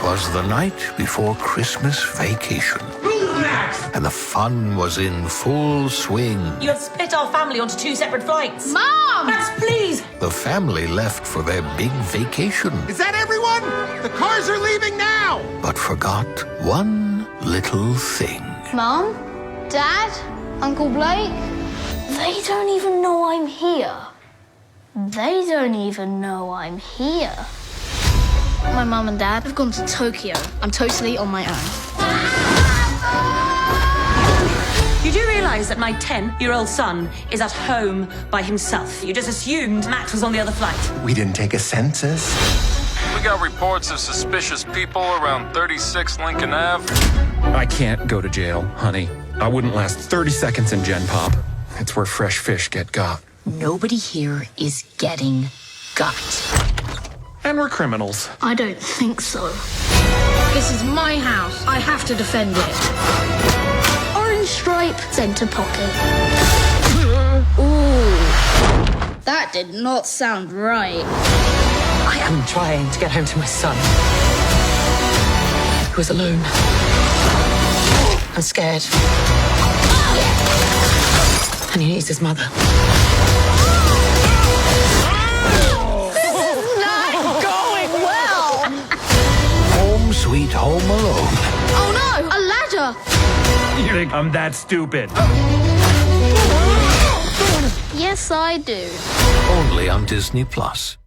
'Twas the night before Christmas vacation, and the fun was in full swing. You have split our family onto 2 separate flights. Mom! Max, please! The family left for their big vacation, Is that everyone? The cars are leaving now! but forgot one little thing. Mom? Dad? Uncle Blake? They don't even know I'm here. They don't even know I'm here. My mum and dad have gone to Tokyo. I'm totally on my own. You do realise that my 10-year-old son is at home by himself. You just assumed Max was on the other flight. We didn't take a census. We got reports of suspicious people around 36 Lincoln Ave. I can't go to jail, honey. I wouldn't last 30 seconds in Gen Pop. It's where fresh fish get got. Nobody here is getting got. And we're criminals. I don't think so. This is my house. I have to defend it. Orange stripe, center pocket. Ooh. That did not sound right. I am trying to get home to my son. He was alone. I'm scared. And he needs his mother. Home sweet home alone. Oh no, a ladder! You think I'm that stupid? Yes, I do. Only on Disney Plus.